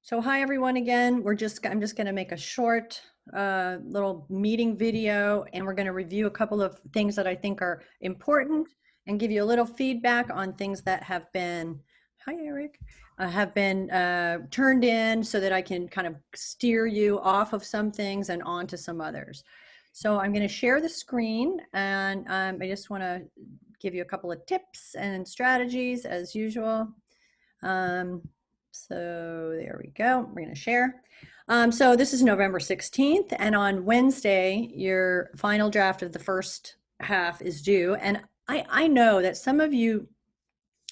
So hi everyone again. I'm just going to make a short little meeting video, and we're going to review a couple of things that I think are important and give you a little feedback on things that have been, hi Eric, have been turned in so that I can kind of steer you off of some things and onto some others. So I'm going to share the screen, and I just want to give you a couple of tips and strategies as usual. So there we go. We're going to share. So this is November 16th, and on Wednesday, your final draft of the first half is due. And I know that some of you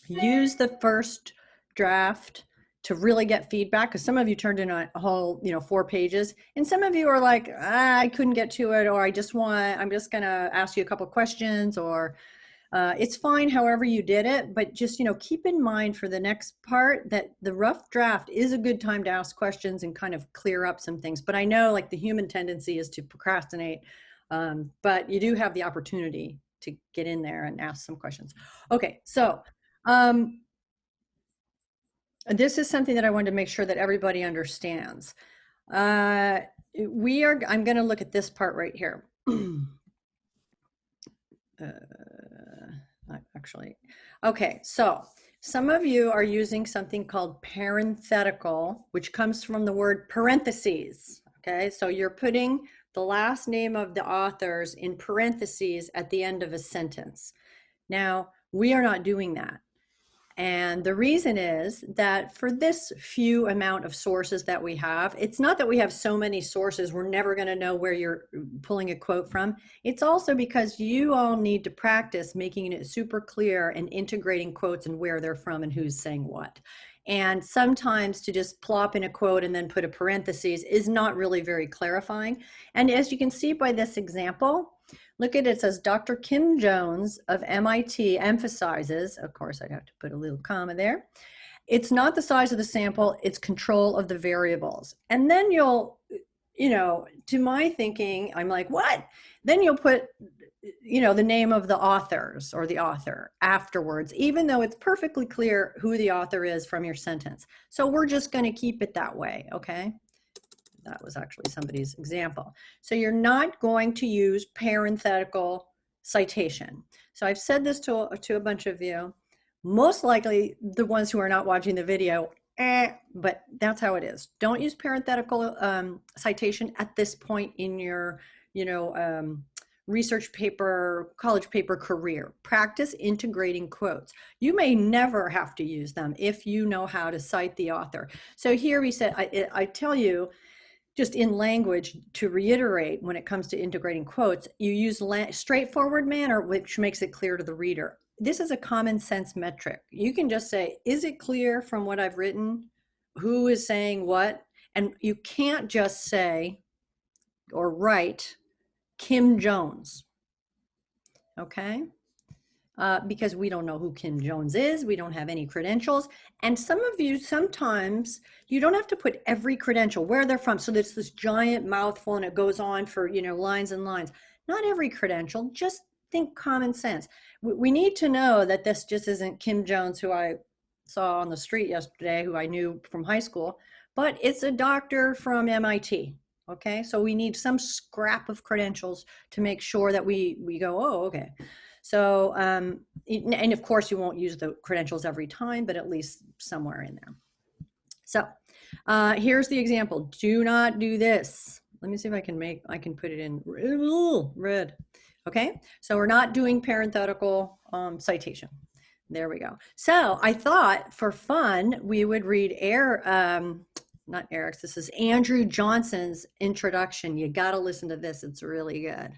use the first draft to really get feedback, because some of you turned in a whole, 4 pages, and some of you are like, I couldn't get to it, or I'm just going to ask you a couple questions, or it's fine however you did it, but just, keep in mind for the next part that the rough draft is a good time to ask questions and kind of clear up some things. But I know like the human tendency is to procrastinate, but you do have the opportunity to get in there and ask some questions. Okay, so this is something that I wanted to make sure that everybody understands. I'm going to look at this part right here. Actually. Okay, so some of you are using something called parenthetical, which comes from the word parentheses. Okay, so you're putting the last name of the authors in parentheses at the end of a sentence. Now, we are not doing that. And the reason is that for this few amount of sources that we have, it's not that we have so many sources, we're never going to know where you're pulling a quote from. It's also because you all need to practice making it super clear and integrating quotes and where they're from and who's saying what. And sometimes to just plop in a quote and then put a parentheses is not really very clarifying. And as you can see by this example, look at it, it says Dr. Kim Jones of MIT emphasizes, of course I'd have to put a little comma there, it's not the size of the sample, it's control of the variables. And then you'll, to my thinking, I'm like, what? Then you'll put, the name of the authors or the author afterwards, even though it's perfectly clear who the author is from your sentence. So we're just going to keep it that way, okay? That was actually somebody's example. So you're not going to use parenthetical citation. So I've said this to a bunch of you, most likely the ones who are not watching the video, but that's how it is. Don't use parenthetical citation at this point in your, research paper, college paper career. Practice integrating quotes. You may never have to use them if you know how to cite the author. So here we said, I tell you, just in language, to reiterate, when it comes to integrating quotes, you use straightforward manner, which makes it clear to the reader. This is a common sense metric. You can just say, is it clear from what I've written who is saying what? And you can't just say or write Kim Jones, okay? Because we don't know who Kim Jones is. We don't have any credentials. And some of you, sometimes you don't have to put every credential, where they're from. So there's this giant mouthful and it goes on for, lines and lines. Not every credential, just think common sense. We need to know that this just isn't Kim Jones, who I saw on the street yesterday, who I knew from high school, but it's a doctor from MIT. Okay, so we need some scrap of credentials to make sure that we go, oh, okay. So, and of course you won't use the credentials every time, but at least somewhere in there. So here's the example. Do not do this. Let me see if I can put it in red. Okay, so we're not doing parenthetical citation. There we go. So I thought for fun, we would read not Eric's, this is Andrew Johnson's introduction. You got to listen to this. It's really good.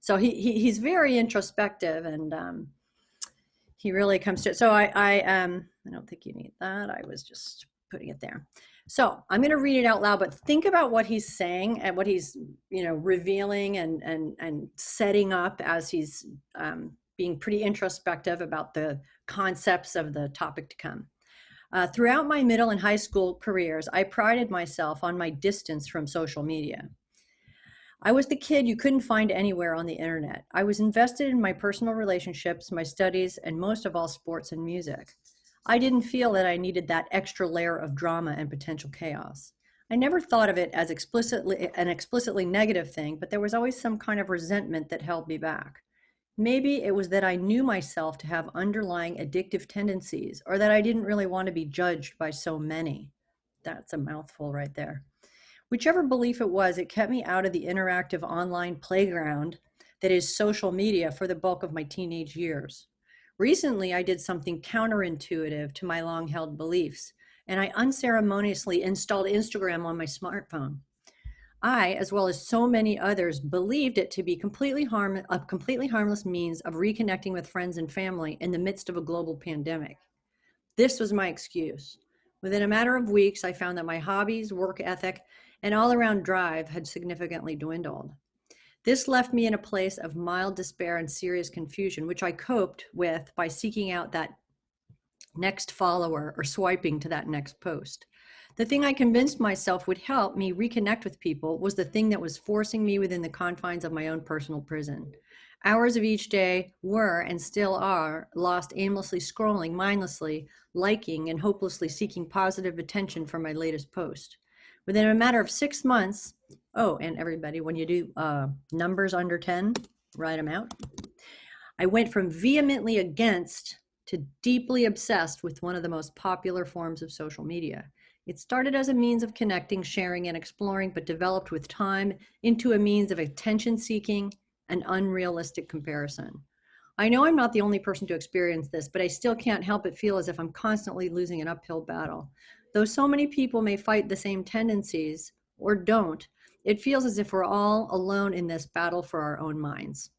So he's very introspective, and he really comes to it. So I don't think you need that. I was just putting it there. So I'm going to read it out loud, but think about what he's saying and what he's, revealing and setting up as he's being pretty introspective about the concepts of the topic to come. Throughout my middle and high school careers, I prided myself on my distance from social media. I was the kid you couldn't find anywhere on the internet. I was invested in my personal relationships, my studies, and most of all, sports and music. I didn't feel that I needed that extra layer of drama and potential chaos. I never thought of it as explicitly negative thing, but there was always some kind of resentment that held me back. Maybe it was that I knew myself to have underlying addictive tendencies, or that I didn't really want to be judged by so many. That's a mouthful right there. Whichever belief it was, it kept me out of the interactive online playground that is social media for the bulk of my teenage years. Recently, I did something counterintuitive to my long held beliefs, and I unceremoniously installed Instagram on my smartphone. I, as well as so many others, believed it to be a completely harmless means of reconnecting with friends and family in the midst of a global pandemic. This was my excuse. Within a matter of weeks, I found that my hobbies, work ethic, and all around drive had significantly dwindled. This left me in a place of mild despair and serious confusion, which I coped with by seeking out that next follower or swiping to that next post. The thing I convinced myself would help me reconnect with people was the thing that was forcing me within the confines of my own personal prison. Hours of each day were and still are lost aimlessly scrolling, mindlessly liking, and hopelessly seeking positive attention for my latest post. Within a matter of 6 months, oh, and everybody, when you do numbers under 10, write them out. I went from vehemently against to deeply obsessed with one of the most popular forms of social media. It started as a means of connecting, sharing, and exploring, but developed with time into a means of attention seeking and unrealistic comparison. I know I'm not the only person to experience this, but I still can't help but feel as if I'm constantly losing an uphill battle. Though so many people may fight the same tendencies or don't, it feels as if we're all alone in this battle for our own minds.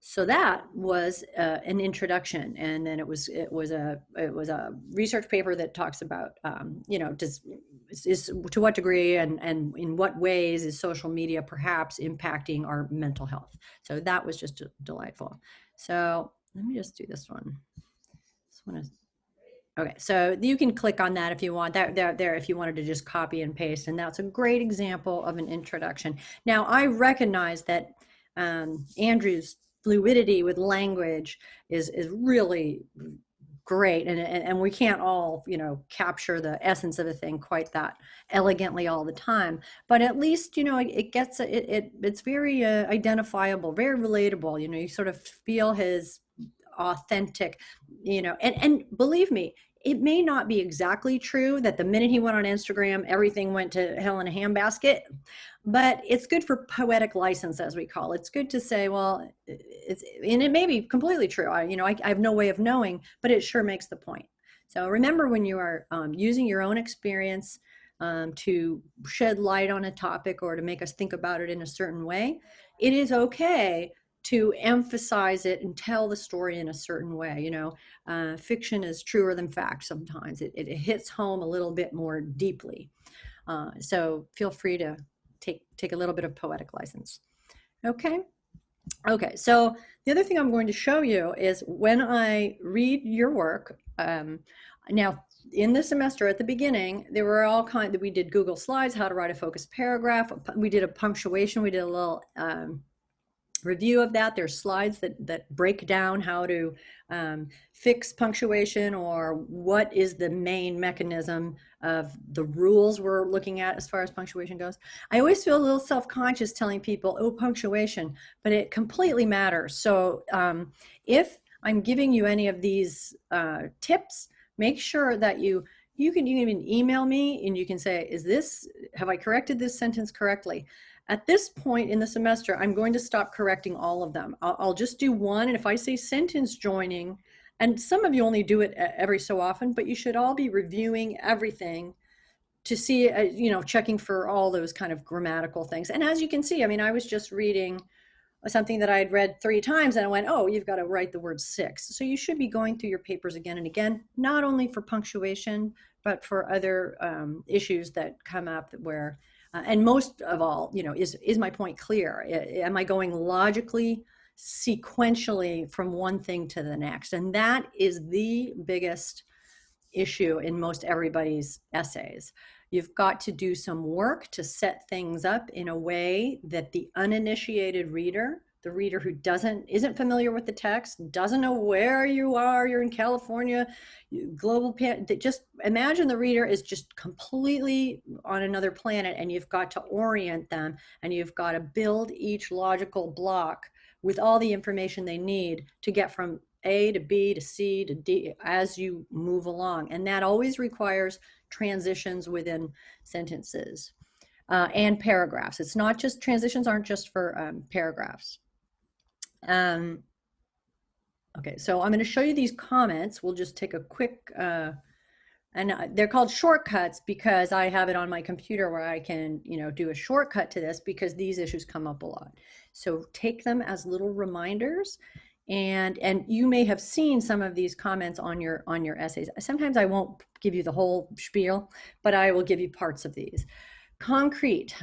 So that was an introduction, and then it was a research paper that talks about is to what degree and in what ways is social media perhaps impacting our mental health. So that was just delightful. So let me just do this one. This one is okay. So you can click on that if you want. There if you wanted to just copy and paste, and that's a great example of an introduction. Now I recognize that Andrew's fluidity with language is really great, and we can't all capture the essence of a thing quite that elegantly all the time, but at least it gets it's very identifiable, very relatable. You sort of feel his authentic, and believe me, it may not be exactly true that the minute he went on Instagram, everything went to hell in a handbasket, but it's good for poetic license, as we call it. It's good to say, well, and it may be completely true. I have no way of knowing, but it sure makes the point. So remember, when you are using your own experience to shed light on a topic or to make us think about it in a certain way, it is okay to emphasize it and tell the story in a certain way. Fiction is truer than fact sometimes. It hits home a little bit more deeply. So feel free to take a little bit of poetic license. Okay. So the other thing I'm going to show you is when I read your work. Now, in the semester at the beginning, there were all kinds that we did Google Slides, how to write a focused paragraph. We did a punctuation. We did a little review of that. There's slides that break down how to fix punctuation, or what is the main mechanism of the rules we're looking at as far as punctuation goes. I always feel a little self-conscious telling people, oh, punctuation, but it completely matters. So if I'm giving you any of these tips, make sure that you can even email me and you can say, have I corrected this sentence correctly? At this point in the semester, I'm going to stop correcting all of them. I'll just do one. And if I say sentence joining, and some of you only do it every so often, but you should all be reviewing everything to see, checking for all those kind of grammatical things. And as you can see, I was just reading something that I had read 3 times and I went, oh, you've got to write the word 6. So you should be going through your papers again and again, not only for punctuation, but for other issues that come up where, and most of all, is my point clear? Am I going logically, sequentially from one thing to the next? And that is the biggest issue in most everybody's essays. You've got to do some work to set things up in a way that the uninitiated reader the reader who isn't familiar with the text, doesn't know where you are, you're in California, just imagine the reader is just completely on another planet, and you've got to orient them, and you've got to build each logical block with all the information they need to get from A to B to C to D as you move along. And that always requires transitions within sentences and paragraphs. It's not just, transitions aren't just for paragraphs. Okay, so I'm going to show you these comments. We'll just take a quick, and they're called shortcuts because I have it on my computer where I can, do a shortcut to this because these issues come up a lot. So take them as little reminders, and you may have seen some of these comments on your essays. Sometimes I won't give you the whole spiel, but I will give you parts of these. Concrete.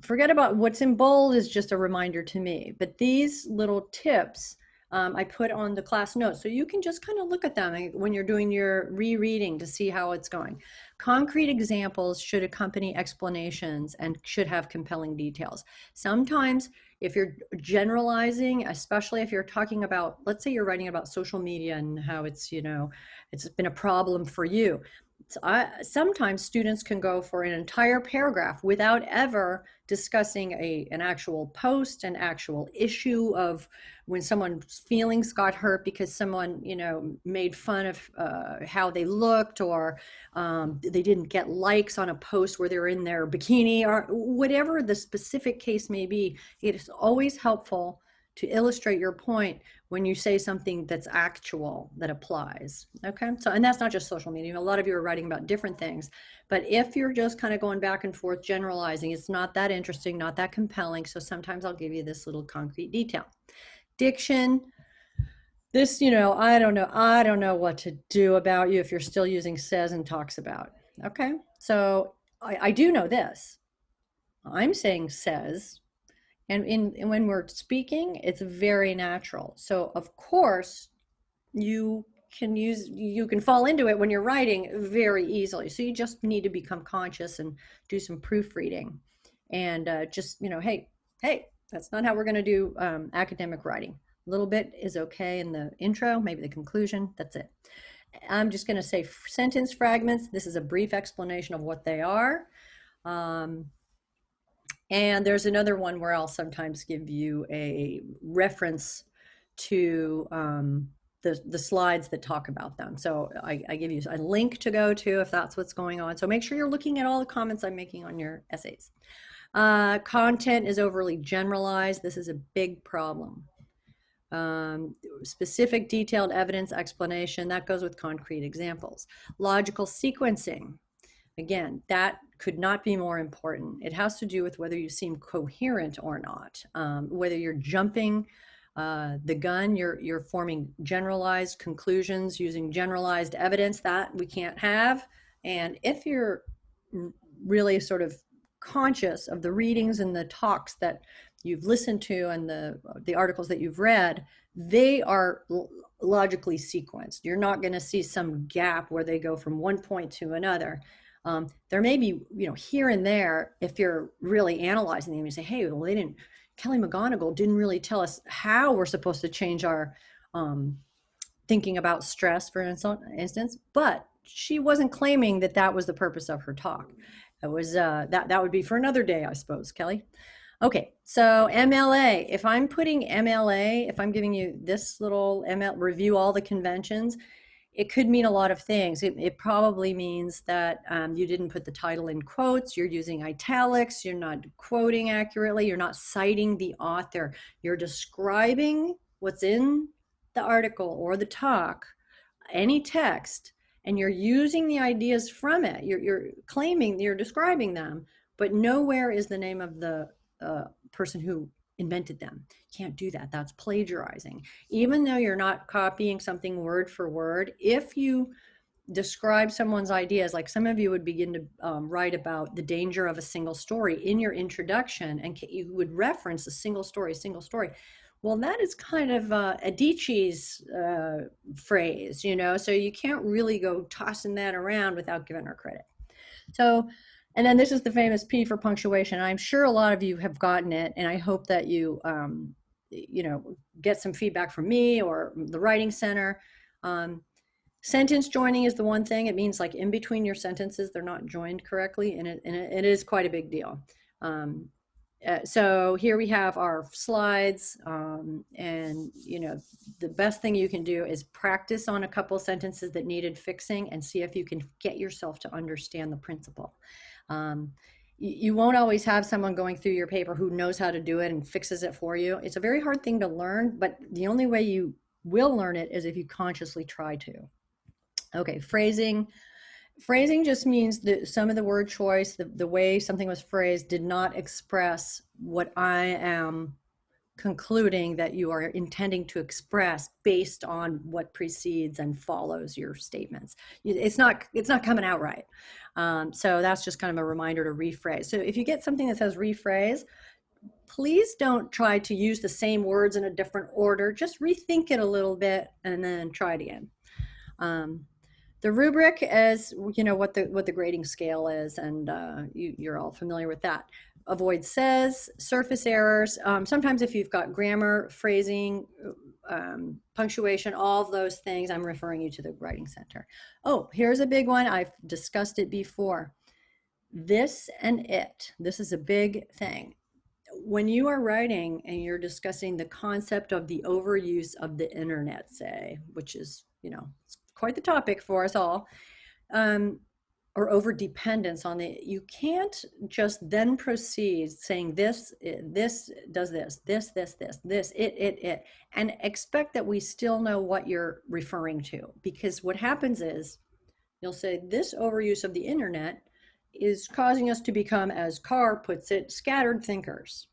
Forget about what's in bold, is just a reminder to me, but these little tips I put on the class notes, so you can just kind of look at them when you're doing your rereading to see how it's going. Concrete examples should accompany explanations and should have compelling details. Sometimes if you're generalizing, especially if you're talking about, let's say you're writing about social media and how it's, it's been a problem for you. Sometimes students can go for an entire paragraph without ever discussing an actual post, an actual issue of when someone's feelings got hurt because someone, made fun of how they looked, or they didn't get likes on a post where they're in their bikini, or whatever the specific case may be. It is always helpful to illustrate your point when you say something that's actual, that applies. Okay, so, and that's not just social media. A lot of you are writing about different things, but if you're just kind of going back and forth generalizing, it's not that interesting, not that compelling. So sometimes I'll give you this little concrete detail. Diction. This, I don't know what to do about you if you're still using says and talks about. Okay, so I do know this. I'm saying says, and when we're speaking, it's very natural. So of course you can fall into it when you're writing very easily. So you just need to become conscious and do some proofreading, and just, hey, that's not how we're going to do academic writing. A little bit is okay in the intro, maybe the conclusion, that's it. I'm just going to say sentence fragments. This is a brief explanation of what they are. And there's another one where I'll sometimes give you a reference to the slides that talk about them. So I give you a link to go to if that's what's going on. So make sure you're looking at all the comments I'm making on your essays. Content is overly generalized. This is a big problem. Specific detailed evidence explanation, that goes with concrete examples. Logical sequencing. Again, that could not be more important. It has to do with whether you seem coherent or not, whether you're jumping the gun, you're forming generalized conclusions using generalized evidence that we can't have. And if you're really sort of conscious of the readings and the talks that you've listened to and the articles that you've read, they are logically sequenced. You're not going to see some gap where they go from one point to another. There may be, here and there, if you're really analyzing them, you say, hey, well, Kelly McGonigal didn't really tell us how we're supposed to change our thinking about stress, for instance, but she wasn't claiming that that was the purpose of her talk. It was that would be for another day, I suppose, Kelly. Okay, so MLA, if I'm putting MLA, if I'm giving you this little review all the conventions, it could mean a lot of things. It probably means that you didn't put the title in quotes, you're using italics, you're not quoting accurately, you're not citing the author, you're describing what's in the article or the talk, any text, and you're using the ideas from it. You're claiming, you're describing them, but nowhere is the name of the person who invented them. Can't do that. That's plagiarizing. Even though you're not copying something word for word, if you describe someone's ideas, like some of you would begin to write about the danger of a single story in your introduction, and you would reference a single story. Well, that is kind of Adichie's phrase, so you can't really go tossing that around without giving her credit. So, and then this is the famous P for punctuation. I'm sure a lot of you have gotten it, and I hope that you get some feedback from me or the writing center. Sentence joining is the one thing. It means like in between your sentences, they're not joined correctly, and it is quite a big deal. So here we have our slides, and the best thing you can do is practice on a couple sentences that needed fixing and see if you can get yourself to understand the principle. You won't always have someone going through your paper who knows how to do it and fixes it for you. It's a very hard thing to learn, but the only way you will learn it is if you consciously try to. Okay, phrasing. Phrasing just means that some of the word choice, the way something was phrased did not express what I am concluding that you are intending to express based on what precedes and follows your statements. It's not coming out right. So that's just kind of a reminder to rephrase. So if you get something that says rephrase, please don't try to use the same words in a different order. Just rethink it a little bit and then try it again. The rubric is, what the grading scale is, and you're all familiar with that. Avoid says, surface errors. Sometimes if you've got grammar, phrasing, punctuation, all of those things, I'm referring you to the writing center. Oh, here's a big one. I've discussed it before. This and it. This is a big thing. When you are writing and you're discussing the concept of the overuse of the internet, say, which is, it's quite the topic for us all, or over dependence on you can't just then proceed saying this does this, it, and expect that we still know what you're referring to. Because what happens is you'll say this overuse of the internet is causing us to become, as Carr puts it, scattered thinkers.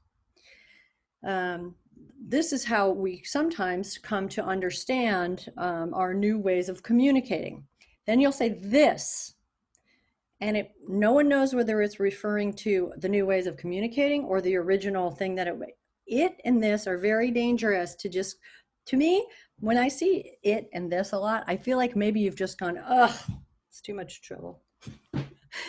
This is how we sometimes come to understand our new ways of communicating. Then you'll say this, and no one knows whether it's referring to the new ways of communicating or the original thing that it and this are very dangerous to me, when I see it and this a lot, I feel like maybe you've just gone, ugh, it's too much trouble.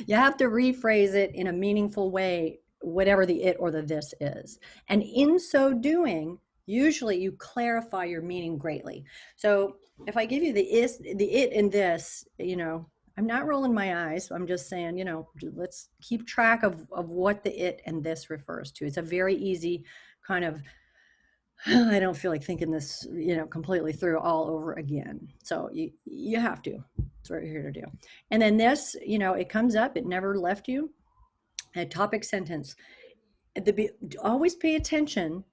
You have to rephrase it in a meaningful way, whatever the it or the this is. And in so doing, usually you clarify your meaning greatly. So if I give you the it and this, I'm not rolling my eyes. I'm just saying, let's keep track of what the it and this refers to. It's a very easy kind of, I don't feel like thinking this, completely through all over again. So you have to. That's what you're here to do. And then this, it comes up. It never left you. A topic sentence. Always pay attention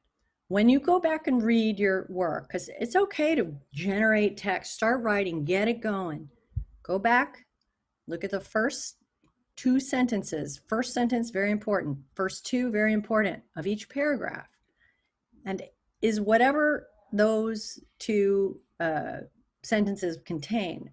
when you go back and read your work, because it's okay to generate text, start writing, get it going. Go back, look at the first two sentences. First sentence, very important. First two, very important, of each paragraph. And is whatever those two sentences contain,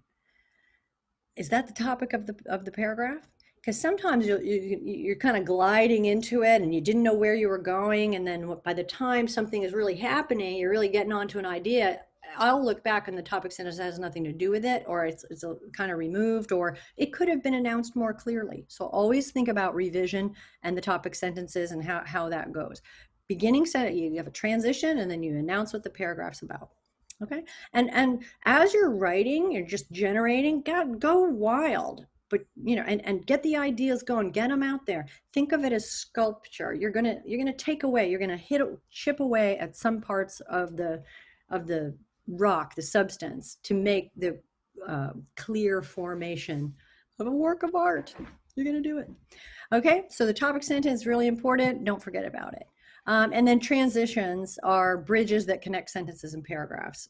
is that the topic of the paragraph? Because sometimes you're kind of gliding into it and you didn't know where you were going, and then by the time something is really happening, you're really getting onto an idea, I'll look back and the topic sentence has nothing to do with it, or it's kind of removed, or it could have been announced more clearly. So always think about revision and the topic sentences and how that goes. Beginning sentence, you have a transition, and then you announce what the paragraph's about. Okay, and as you're writing, you're just generating, go wild. But and get the ideas going, get them out there. Think of it as sculpture. You're gonna take away, you're gonna chip away at some parts of the rock, the substance, to make the clear formation of a work of art. You're gonna do it. Okay, so the topic sentence is really important. Don't forget about it. And then transitions are bridges that connect sentences and paragraphs.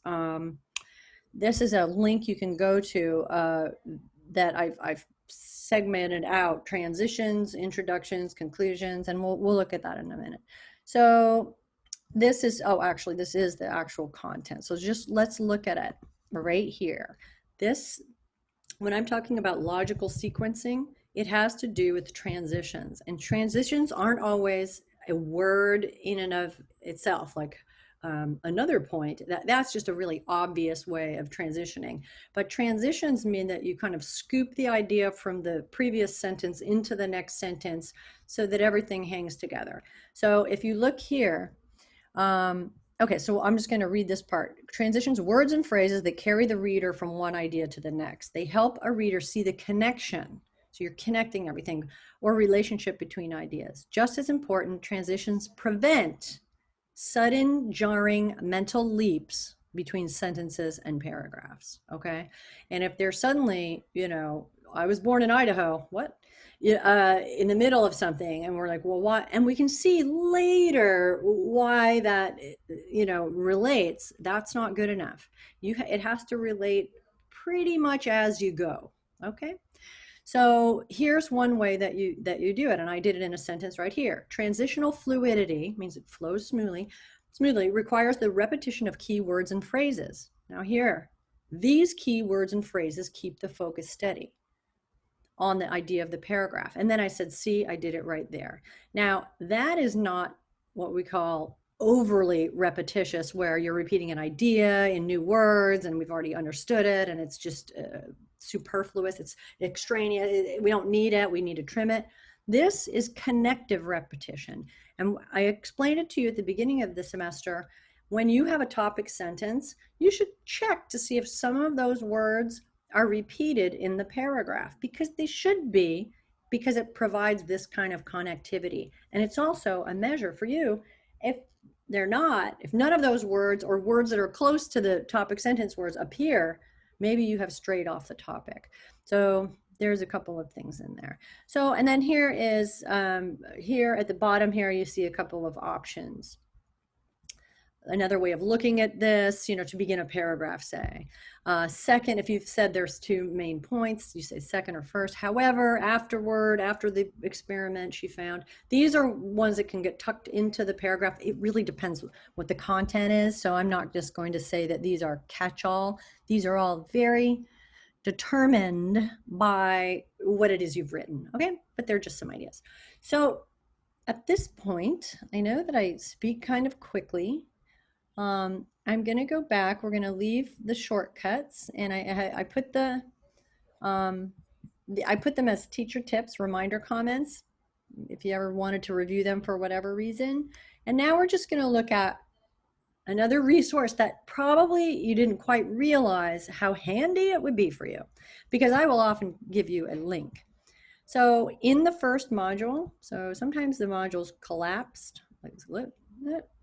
This is a link you can go to that I've segmented out: transitions, introductions, conclusions, and we'll look at that in a minute. So this is, this is the actual content. So just let's look at it right here. This, when I'm talking about logical sequencing, it has to do with transitions, and transitions aren't always a word in and of itself, like another point, that's just a really obvious way of transitioning. But transitions mean that you kind of scoop the idea from the previous sentence into the next sentence so that everything hangs together. So if you look here, Okay, so I'm just going to read this part. Transitions, words and phrases that carry the reader from one idea to the next. They help a reader see the connection. So you're connecting everything or relationship between ideas. Just as important, transitions prevent sudden jarring mental leaps between sentences and paragraphs. Okay. And if they're suddenly, I was born in Idaho, what? In the middle of something, and we're like, well, why? And we can see later why that relates. That's not good enough. It has to relate pretty much as you go. Okay. So here's one way that you do it, and I did it in a sentence right here. Transitional fluidity means it flows smoothly requires the repetition of key words and phrases. Now here, these key words and phrases keep the focus steady on the idea of the paragraph. And then I said, see, I did it right there. Now, that is not what we call overly repetitious, where you're repeating an idea in new words and we've already understood it and it's just superfluous, it's extraneous, we don't need it, we need to trim it. This is connective repetition. And I explained it to you at the beginning of the semester. When you have a topic sentence, you should check to see if some of those words are repeated in the paragraph, because they should be, because it provides this kind of connectivity. And it's also a measure for you if they're not, if none of those words or words that are close to the topic sentence words appear, maybe you have strayed off the topic. So there's a couple of things in there. So, and then here is, here at the bottom here, you see a couple of options. Another way of looking at this, to begin a paragraph, say. Second, if you've said there's two main points, you say second or first. However, afterward, after the experiment she found, these are ones that can get tucked into the paragraph. It really depends what the content is. So I'm not just going to say that these are catch-all. These are all very determined by what it is you've written, okay? But they're just some ideas. So at this point, I know that I speak kind of quickly. I'm going to go back. We're going to leave the shortcuts, and I put I put them as teacher tips, reminder comments, if you ever wanted to review them for whatever reason. And now we're just going to look at another resource that probably you didn't quite realize how handy it would be for you, because I will often give you a link. So in the first module, so sometimes the modules collapsed.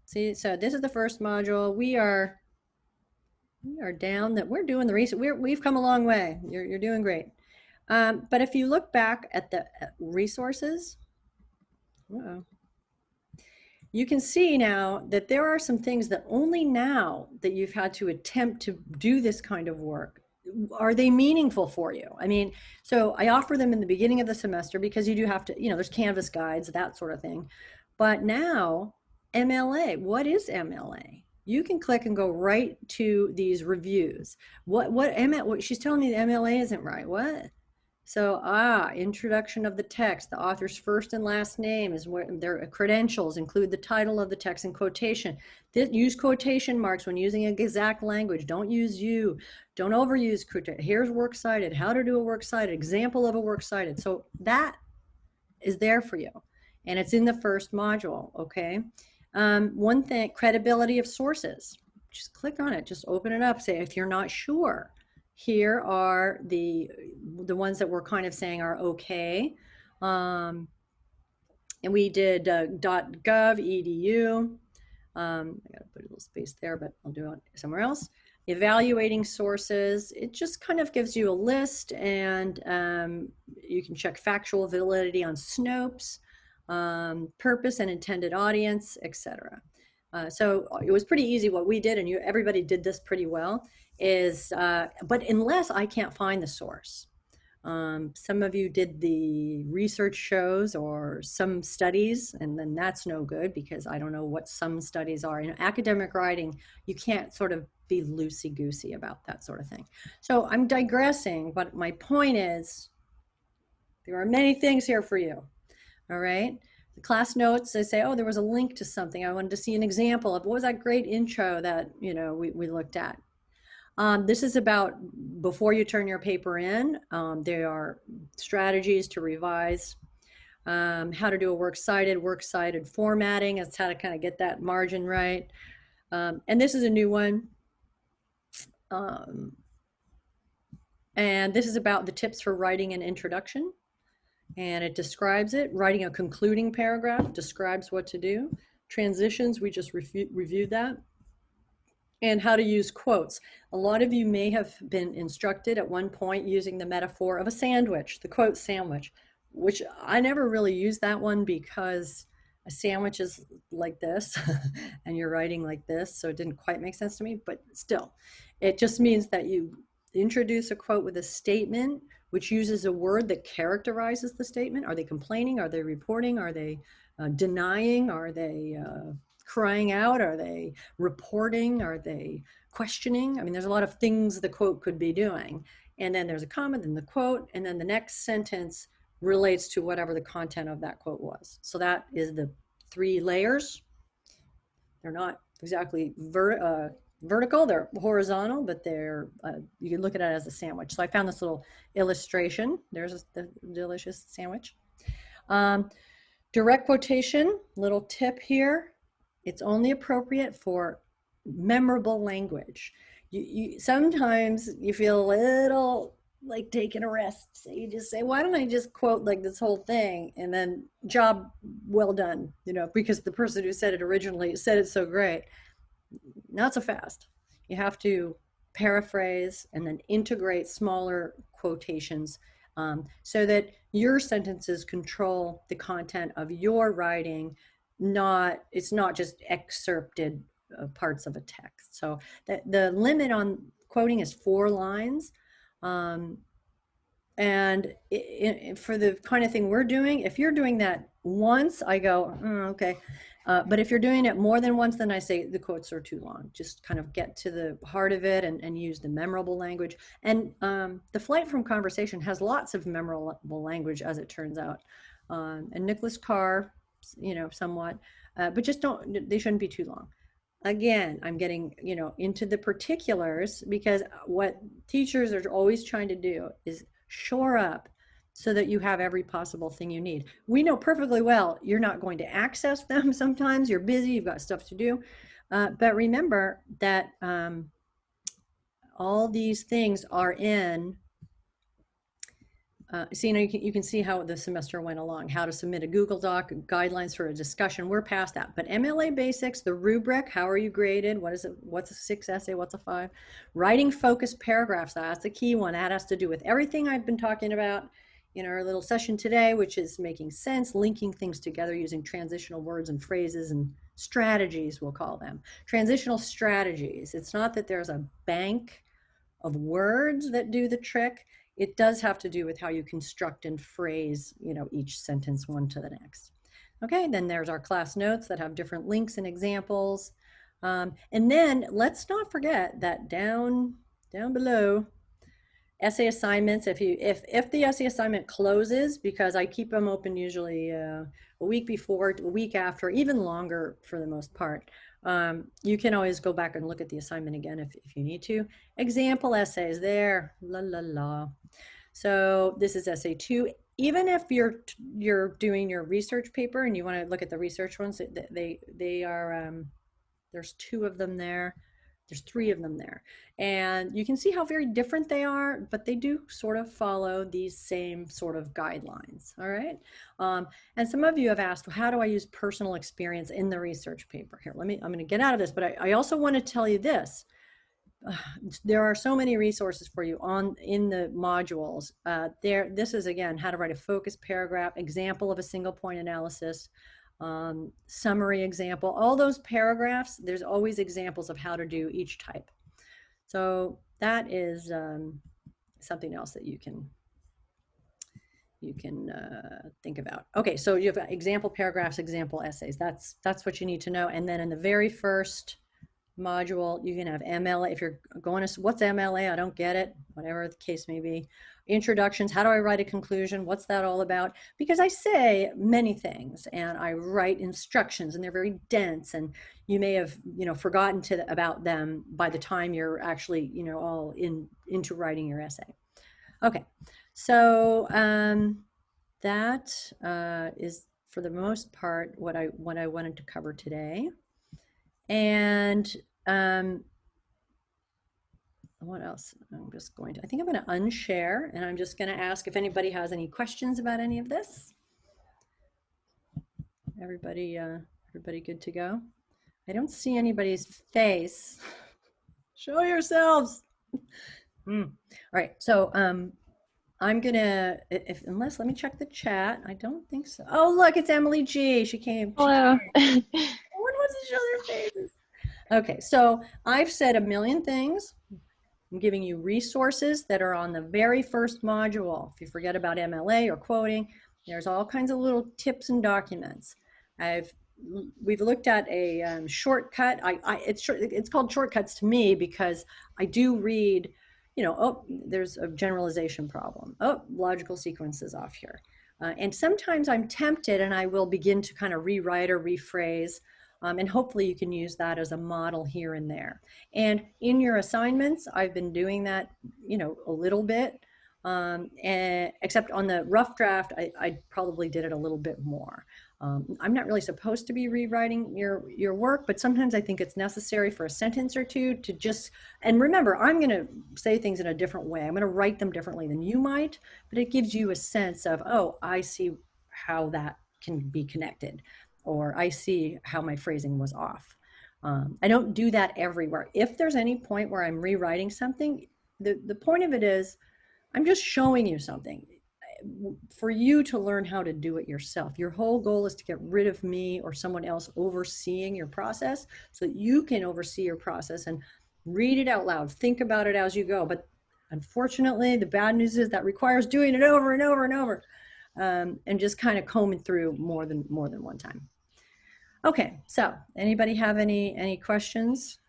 See, so this is the first module. We are down, that we're doing the research. We've come a long way. You're doing great. But if you look back at the resources, you can see now that there are some things that only now that you've had to attempt to do this kind of work, are they meaningful for you? I mean, so I offer them in the beginning of the semester because you do have to, there's Canvas guides, that sort of thing. But now, MLA, what is MLA? You can click and go right to these reviews. What she's telling me the MLA isn't right. What? So, introduction of the text. The author's first and last name is where their credentials include the title of the text and quotation. Use quotation marks when using exact language. Don't use you. Don't overuse quotation. Here's works cited. How to do a works cited. Example of a works cited. So that is there for you, and it's in the first module. Okay. One thing, credibility of sources. Just click on it. Just open it up. Say if you're not sure. Here are the ones that we're kind of saying are okay. And we did .gov, edu. I gotta put a little space there, but I'll do it somewhere else. Evaluating sources. It just kind of gives you a list, and you can check factual validity on Snopes, purpose and intended audience, etc. So it was pretty easy what we did, and everybody did this pretty well. But unless I can't find the source. Some of you did the research shows or some studies, and then that's no good because I don't know what some studies are. In academic writing, you can't sort of be loosey-goosey about that sort of thing. So I'm digressing, but my point is there are many things here for you, all right? The class notes, they say, oh, there was a link to something. I wanted to see an example of what was that great intro that, we looked at. This is about before you turn your paper in. There are strategies to revise, how to do a works cited formatting. It's how to kind of get that margin right. And this is a new one. And this is about the tips for writing an introduction. And it describes it. Writing a concluding paragraph describes what to do. Transitions, we just reviewed that. And how to use quotes. A lot of you may have been instructed at one point using the metaphor of a sandwich, the quote sandwich, which I never really used that one because a sandwich is like this and you're writing like this, so it didn't quite make sense to me, but still, it just means that you introduce a quote with a statement which uses a word that characterizes the statement. Are they complaining? Are they reporting? Are they denying? Are they crying out? Are they reporting? Are they questioning? I mean, there's a lot of things the quote could be doing. And then there's a comma, then the quote, and then the next sentence relates to whatever the content of that quote was. So that is the 3 layers. They're not exactly vertical, they're horizontal, but they're, you can look at it as a sandwich. So I found this little illustration. There's the delicious sandwich. Direct quotation, little tip here. It's only appropriate for memorable language. Sometimes you feel a little like taking a rest. So you just say, why don't I just quote like this whole thing? And then job well done, because the person who said it originally said it so great. Not so fast. You have to paraphrase and then integrate smaller quotations so that your sentences control the content of your writing. It's not just excerpted parts of a text. So the limit on quoting is 4 lines. And for the kind of thing we're doing, if you're doing that once, I go, okay. But if you're doing it more than once, then I say the quotes are too long. Just kind of get to the heart of it and use the memorable language. And The Flight from Conversation has lots of memorable language, as it turns out. And Nicholas Carr, somewhat, but they shouldn't be too long. Again, I'm getting, into the particulars, because what teachers are always trying to do is shore up so that you have every possible thing you need. We know perfectly well you're not going to access them sometimes. You're busy, you've got stuff to do. But remember that all these things are in you can see how the semester went along, how to submit a Google Doc, guidelines for a discussion. We're past that. But MLA basics, the rubric, how are you graded? What is it? What's a 6 essay? What's a 5? Writing focused paragraphs, that's a key one. That has to do with everything I've been talking about in our little session today, which is making sense, linking things together using transitional words and phrases and strategies, we'll call them. Transitional strategies. It's not that there's a bank of words that do the trick. It does have to do with how you construct and phrase, each sentence one to the next. Okay, then there's our class notes that have different links and examples. And then let's not forget that down below, essay assignments. If the essay assignment closes, because I keep them open usually a week before, a week after, even longer for the most part. You can always go back and look at the assignment again if you need to. Example essays there, la la la. So this is essay 2. Even if you're doing your research paper and you want to look at the research ones, they are there's 2 of them there. There's 3 of them there. And you can see how very different they are, but they do sort of follow these same sort of guidelines, all right? And some of you have asked, well, how do I use personal experience in the research paper? Here, I'm going to get out of this, but I also want to tell you this. There are so many resources for you in the modules. This is, again, how to write a focused paragraph, example of a single point analysis, summary example, all those paragraphs, there's always examples of how to do each type. So that is something else that you can think about. Okay, so you have example paragraphs, example essays. That's what you need to know. And then in the very first module, you can have MLA. If you're going to, what's MLA? I don't get it, whatever the case may be. Introductions, how do I write a conclusion? What's that all about? Because I say many things and I write instructions and they're very dense, and you may have, forgotten about them by the time you're actually, all into writing your essay. Okay, so that is for the most part what I wanted to cover today. And what else? I think I'm going to unshare, and I'm just going to ask if anybody has any questions about any of this. Everybody good to go? I don't see anybody's face. Show yourselves. All right, so I'm gonna, unless, let me check the chat. I don't think so. Oh, look, it's Emily G. She came. Hello. Everyone wants to show their faces. Okay, so I've said a million things. I'm giving you resources that are on the very first module. If you forget about MLA or quoting, there's all kinds of little tips and documents. We've looked at a shortcut. It's called shortcuts to me because I do read, oh, there's a generalization problem. Oh, logical sequence is off here. And sometimes I'm tempted and I will begin to kind of rewrite or rephrase. And hopefully you can use that as a model here and there. And in your assignments, I've been doing that, a little bit. Except on the rough draft, I probably did it a little bit more. I'm not really supposed to be rewriting your work, but sometimes I think it's necessary for a sentence or two to just, and remember, I'm going to say things in a different way. I'm going to write them differently than you might, but it gives you a sense of, oh, I see how that can be connected, or I see how my phrasing was off. I don't do that everywhere. If there's any point where I'm rewriting something, the point of it is, I'm just showing you something for you to learn how to do it yourself. Your whole goal is to get rid of me or someone else overseeing your process so that you can oversee your process and read it out loud. Think about it as you go. But unfortunately, the bad news is that requires doing it over and over and over, and just kind of combing through more than one time. Okay, so anybody have any questions?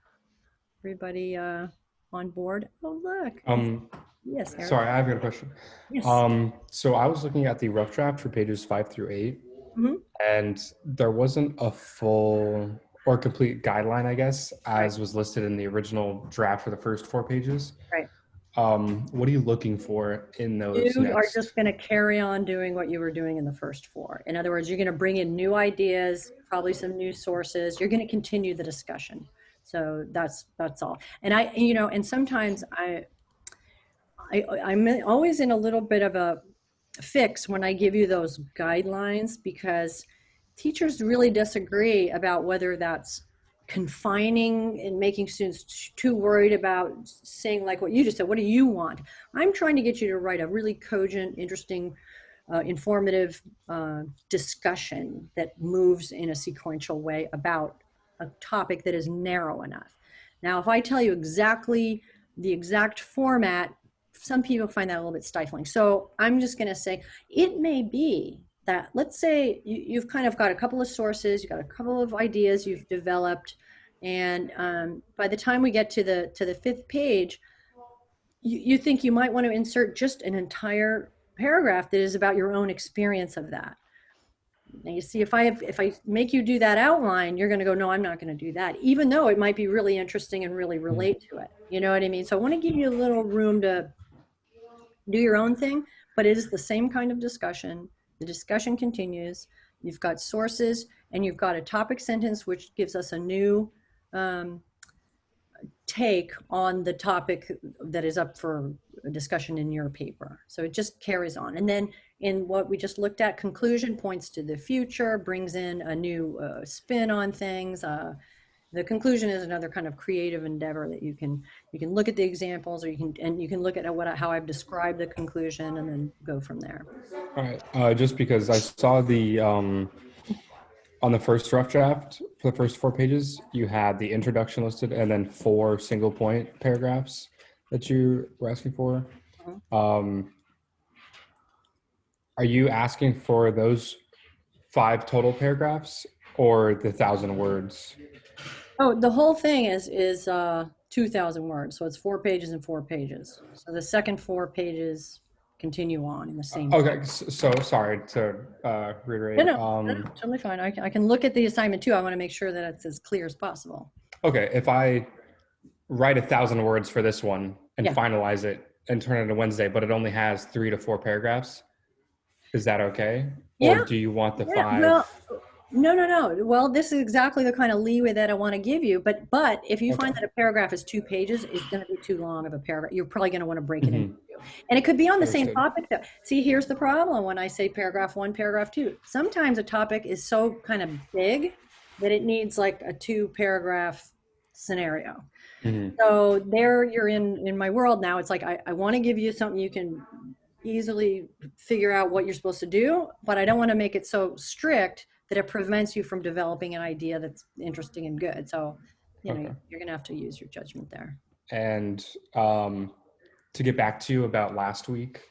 Everybody on board? Oh, look. Yes, Eric. Sorry, I've got a question. Yes. So I was looking at the rough draft for pages 5 through 8, and there wasn't a full or complete guideline, I guess, as was listed in the original draft for the first 4 pages. Right. What are you looking for in those? You are just going to carry on doing what you were doing in the first 4. In other words, you're going to bring in new ideas, probably some new sources. You're going to continue the discussion. So that's all. And and sometimes I'm always in a little bit of a fix when I give you those guidelines, because teachers really disagree about whether that's confining and making students too worried about saying, like what you just said, what do you want? I'm trying to get you to write a really cogent, interesting, informative discussion that moves in a sequential way about a topic that is narrow enough. Now, if I tell you exactly the exact format, some people find that a little bit stifling. So I'm just going to say it may be that, let's say you've kind of got a couple of sources, you've got a couple of ideas you've developed, and by the time we get to the 5th page, you think you might want to insert just an entire paragraph that is about your own experience of that. Now you see, if I make you do that outline, you're going to go, no, I'm not going to do that, even though it might be really interesting and really relate to it. You know what I mean? So I want to give you a little room to do your own thing, but it is the same kind of discussion. The discussion continues. You've got sources and you've got a topic sentence, which gives us a new take on the topic that is up for discussion in your paper. So it just carries on. And then in what we just looked at, conclusion points to the future, brings in a new spin on things. The conclusion is another kind of creative endeavor that you can look at the examples, or you can look at how I've described the conclusion and then go from there. All right. Just because I saw the on the first rough draft for the first 4 pages, you had the introduction listed and then 4 single point paragraphs that you were asking for. Are you asking for those 5 total paragraphs or the 1,000 words? Oh, the whole thing is 2,000 words. So it's 4 pages and 4 pages. So the second 4 pages continue on in the same. Okay. So sorry to reiterate. No, totally fine. I can look at the assignment too. I want to make sure that it's as clear as possible. Okay. If I write 1,000 words for this one and finalize it and turn it into Wednesday, but it only has 3 to 4 paragraphs, is that okay? Yeah. Or do you want the 5? Well, No. Well, this is exactly the kind of leeway that I want to give you. But if you Okay. find that a paragraph is 2 pages, it's going to be too long of a paragraph. You're probably going to want to break it into Hmm. two. And it could be on the same Understood. topic though. See, here's the problem when I say paragraph one, paragraph two. Sometimes a topic is so kind of big that it needs like a 2 paragraph scenario. Hmm. So there you're in my world now. It's like I want to give you something you can easily figure out what you're supposed to do, but I don't want to make it so strict that it prevents you from developing an idea that's interesting and good. So, Okay. you're gonna have to use your judgment there. And to get back to you about last week,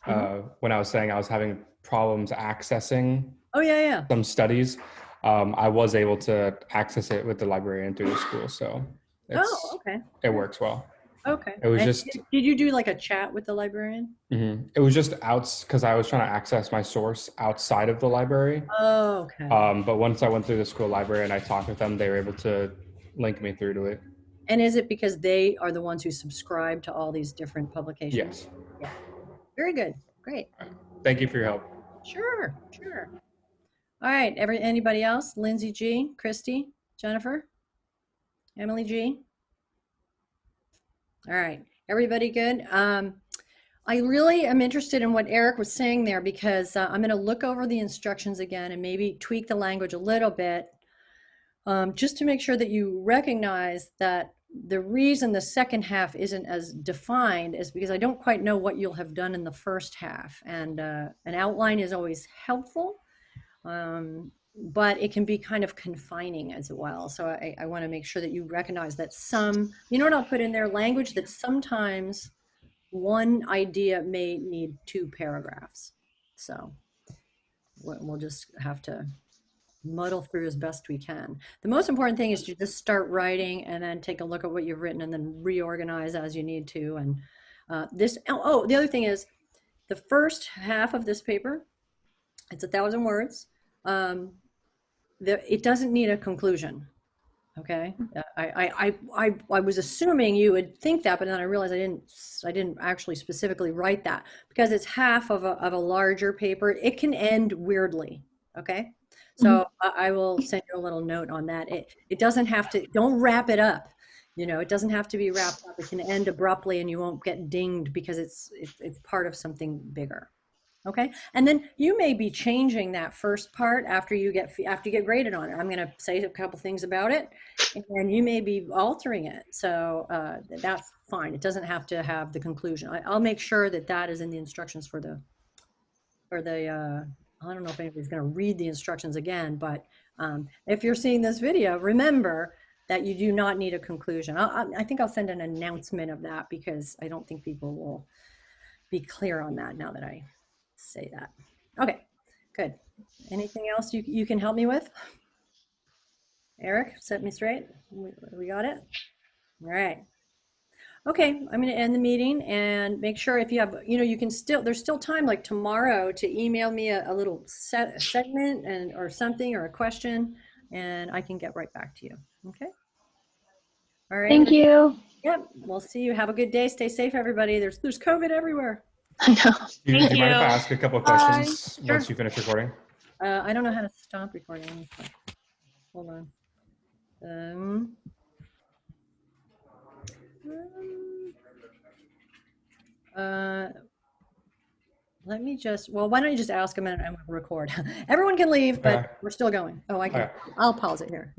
Mhm. when I was saying I was having problems accessing Oh yeah. some studies, I was able to access it with the librarian through the school, so Oh, it's okay. it Good. works well. Okay. It was And just did you do like a chat with the librarian? it was just out because I was trying to access my source outside of the library. Oh, okay. But once I went through the school library and I talked with them, they were able to link me through to it. And is it because they are the ones who subscribe to all these different publications? Yes. Yeah. Very good. Great. Thank you for your help. Sure. All right. Anybody else? Lindsay G, Christy, Jennifer, Emily G. All right. Everybody good? I really am interested in what Eric was saying there because I'm going to look over the instructions again and maybe tweak the language a little bit, just to make sure that you recognize that the reason the second half isn't as defined is because I don't quite know what you'll have done in the first half. And an outline is always helpful, but it can be kind of confining as well. So I want to make sure that you recognize that what I'll put in there, language that sometimes one idea may need 2 paragraphs. So we'll just have to muddle through as best we can. The most important thing is to just start writing and then take a look at what you've written and then reorganize as you need to. And the other thing is the first half of this paper, it's 1,000 words. It doesn't need a conclusion. Okay. I was assuming you would think that, but then I realized I didn't actually specifically write that because it's half of a larger paper. It can end weirdly. Okay. So I will send you a little note on that. It doesn't have to, don't wrap it up. It doesn't have to be wrapped up. It can end abruptly and you won't get dinged because it's part of something bigger. Okay. And then you may be changing that first part after you get graded on it. I'm going to say a couple things about it and you may be altering it. So that's fine. It doesn't have to have the conclusion. I'll make sure that is in the instructions for the, I don't know if anybody's going to read the instructions again, but if you're seeing this video, remember that you do not need a conclusion. I think I'll send an announcement of that because I don't think people will be clear on that now that I say that. Okay, good. Anything else you can help me with? Eric, set me straight. We got it? All right. Okay, I'm going to end the meeting and make sure if you have, you can there's still time like tomorrow to email me a little segment or something or a question and I can get right back to you. Okay. All right. Thank you. Yep. We'll see you. Have a good day. Stay safe, everybody. There's COVID everywhere. I know. Do you mind if I ask a couple of questions Sure. once you finish recording? I don't know how to stop recording. Hold on. Let me why don't you just ask a minute and we'll record. Everyone can leave, but we're still going. Oh, I can. Okay. I'll pause it here.